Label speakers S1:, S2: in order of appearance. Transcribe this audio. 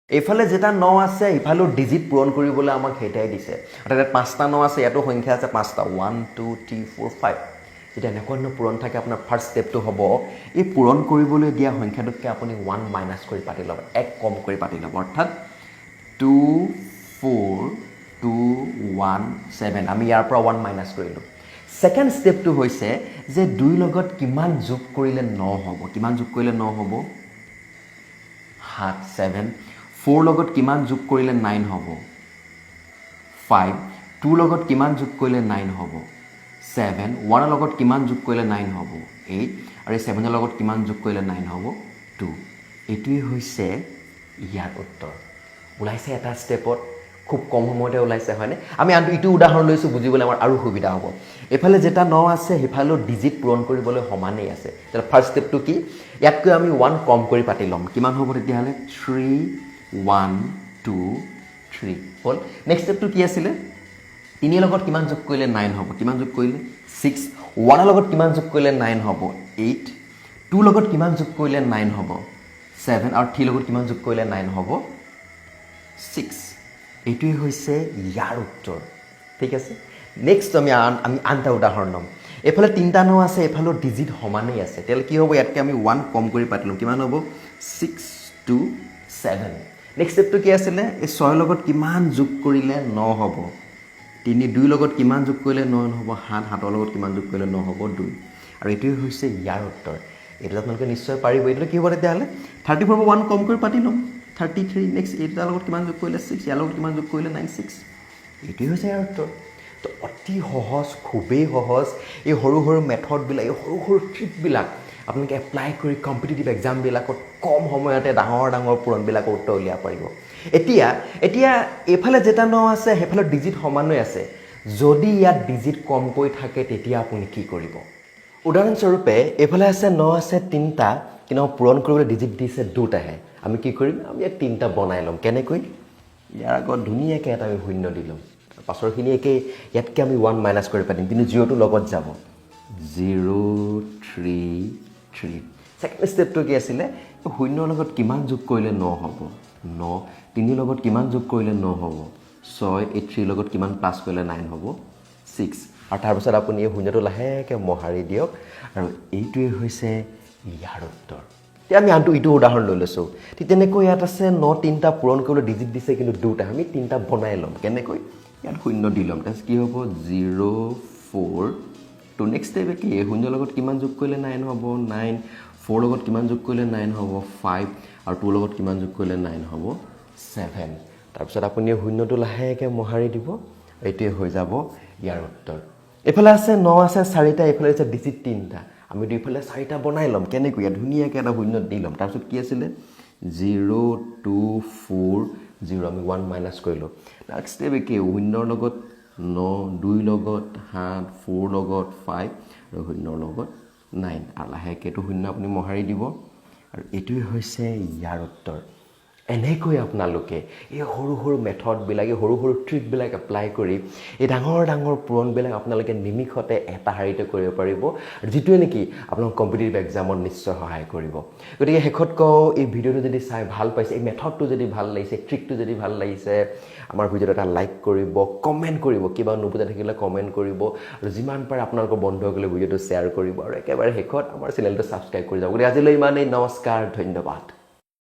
S1: এইফালে যেটা 9 আছে ইফালে ডিজিট পূৰণ কৰিবলৈ আমাক হেটাই দিছে অৰ্থাৎ পাঁচটা 9 আছে ইয়াতো সংখ্যা আছে পাঁচটা 1 2 3 4 5 যেতিয়া এনেকুৱা পূৰণ থাকে আপোনাৰ ফাৰ্স্ট ষ্টেপটো হ'ব এই পূৰণ কৰিবলৈ দিয়া সংখ্যাটোতকৈ আপুনি 1 মাইনাছ কৰি পাতি ল'ব এক কম কৰি পাতি ল'ব অৰ্থাৎ 2 4 2 1 7 আমি ইয়াৰ পৰা 1 মাইনাছ কৰিলোঁ সেকেন্ড ষ্টেপটো হৈছে যে 2 লগত কিমান যোগ কৰিলে 9 হ'ব কিমান যোগ কৰিলে 9 হ'ব 7 7 4 লগত কিমান যোগ কৰিলে 9 হ'ব 5 2 লগত কিমান যোগ কৰিলে 9 হ'ব 7 1 লগত কিমান যোগ কৰিলে 9 হ'ব 8 আৰু 7 লগত কিমান যোগ কৰিলে 9 হ'ব 2 এটোই হৈছে ইয়াৰ উত্তৰ ওলাইছে এটা ষ্টেপত খুব কম সময়তে ওলাইছে হয়নে আমি আনটো ইটো উদাহৰণ লৈছো বুজিবলৈ আমাৰ আৰু সুবিধা হ'ব এফালে যেটা 9 আছে হেফালেও ডিজিট পূৰণ কৰিবলৈ সমানেই আছে তেল ফাৰ্স্ট ষ্টেপটো কি ইয়াতকৈ আমি 1 কম কৰি পাতি ল'ম কিমান হ'ব তেতিয়া হলে 3 1 2 3 হল নেক্সট ষ্টেপটো কি আছিল 3 লগত কিমান যোগ কৰিলে 9 হ'ব কিমান যোগ কৰিলে 6 1 লগত কিমান যোগ কৰিলে 9 হ'ব 8 2 লগত কিমান যোগ কৰিলে 9 হ'ব 7 আৰু 3 লগত কিমান যোগ কৰিলে 9 হ'ব 6 এটোই হৈছে ইয়াৰ উত্তৰ ঠিক আছে নেক্সট আমি আনটা উদাহৰণ লম এফালে তিনটা 9 আছে এফালে ডিজিট সমানেই আছে তেল কি হ'ব ইয়াতকৈ আমি 1 কম কৰি পাতিলম কিমান হ'ব 6 2 7 নেক্সট ষ্টেপটো কি আছিল এই 6 লগত কিমান যোগ কৰিলে 9 হ'ব 3 2 লগত কিমান যোগ কৰিলে 9 হ'ব 7 7 লগত কিমান যোগ কৰিলে 9 হ'ব 2 আৰু এটোই হৈছে ইয়াৰ উত্তৰ এটা আপোনালোকে নিশ্চয় পাৰিব এটা কি হ'ব তেতিয়া হলে 34 পৰা 1 কম কৰি পাতি লম 33 নেক্সট এটা লগত কিমান যোগ কৰিলে 6 ইয়াৰ লগত কিমান যোগ কৰিলে 9 6 এটোই হৈছে ইয়াৰ উত্তৰ তো অতি সহজ খুবেই সহজ এই সৰু সৰু মেথডবিলাক এই সৰু সৰু ট্ৰিকবিলাক আপোনালোকে এপ্লাই কৰি কম্পিটিটিভ এক্সামবিলাকত কম সময়তে ডাঙৰ ডাঙৰ পূৰণবিলাক উত্তৰ উলিয়াব পাৰিব এতিয়া এফালে যেটা 9 আছে হেফালে ডিজিট সমানই আছে যদি ইয়াত ডিজিট কমকৈ থাকে তেতিয়া আপুনি কি কৰিব উদাহৰণস্বৰূপে এফালে আছে 9 আছে 3টা কিন্তু পূৰণ কৰিবলৈ ডিজিট দিছে 2টাহে আমি কি কৰিম আমি ইয়াত 3টা বনাই ল'ম কেনেকৈ ইয়াৰ আগত ধুনীয়াকৈ এটা আমি শূন্য দি ল'ম পাছৰখিনি একে ইয়াতকৈ আমি 1 মাইনাছ কৰি পাতিম কিন্তু 0 টো লগত যাব 0 3 3 সেকেন্ড ষ্টেপটো কি আছিল শূন্যৰ লগত কিমান যোগ কৰিলে 9 হ'ব 9 3 লগত কিমান যোগ কৰিলে 9 হ'ব 6 3 লগত কিমান প্লাস কৰিলে 9 হ'ব 6 আৰু তাৰ পিছত আপুনি এই শূন্যটো লাহেকৈ মহাৰি দিয়ক আৰু এইটোৱে হৈছে ইয়াৰ উত্তৰ এতিয়া আমি আনটো ইটো উদাহৰণ লৈ লৈছোঁ তেনেকৈ ইয়াত আছে 9 3টা পূৰণ কৰিবলৈ ডিজিট দিছে কিন্তু 2টা আমি 3টা বনাই ল'ম কেনেকৈ ইয়াত শূন্য দি ল'ম তাৰপিছত কি হ'ব 0 4 তো নেক্সট ষ্টেপ কি শূন্যৰ লগত কিমান যোগ কৰিলে 9 হ'ব 9 4 লগত কিমান যোগ কৰিলে 9 হ'ব 5 আৰু 2 লগত কিমান যোগ কৰিলে 9 হ'ব 7 তাৰপিছত আপুনি শূন্যটো লাহেকৈ মহাৰি দিব এইটোৱে হৈ যাব ইয়াৰ উত্তৰ এফালে আছে 9 আছে 4টা এফালে আছে ডিজিট 3টা আমি দুইফালে 4টা বনাই ল'ম কেনেকৈ ধুনীয়াকৈ এটা শূন্য দি ল'ম তাৰপিছত কি আছিলে 0 2 4 0 আমি 1 মাইনাছ কৰিলোঁ নেক্সট ষ্টেপ কি শূন্যৰ লগত 9 2 লগত 7 4 লগত 5 আৰু শূন্যৰ লগত 9 আৰু লাহেকৈ এইটো শূন্য আপুনি মহাৰি দিব আৰু এইটোৱে হৈছে ইয়াৰ উত্তৰ এনেকৈ আপোনালোকে এই সৰু সৰু মেথডবিলাক এই সৰু সৰু ট্ৰিকবিলাক এপ্লাই কৰি এই ডাঙৰ ডাঙৰ পূৰণবিলাক আপোনালোকে নিমিষতে এটা শাৰীতে কৰিব পাৰিব যিটোৱে নেকি আপোনাক কম্পিটিটিভ এক্সামত নিশ্চয় সহায় কৰিব গতিকে শেষত কওঁ এই ভিডিঅ'টো যদি চাই ভাল পাইছে এই মেথডটো যদি ভাল লাগিছে ট্ৰিকটো যদি ভাল লাগিছে আমাৰ ভিডিঅ'টো এটা লাইক কৰিব কমেণ্ট কৰিব কিবা নুবুজা থাকিলে কমেণ্ট কৰিব আৰু যিমান পাৰে আপোনালোকৰ বন্ধুসকলে ভিডিঅ'টো শ্বেয়াৰ কৰিব আৰু একেবাৰে শেষত আমাৰ চেনেলটো ছাবস্ক্ৰাইব কৰি যাব গতিকে আজিলৈ ইমানেই নমস্কাৰ ধন্যবাদ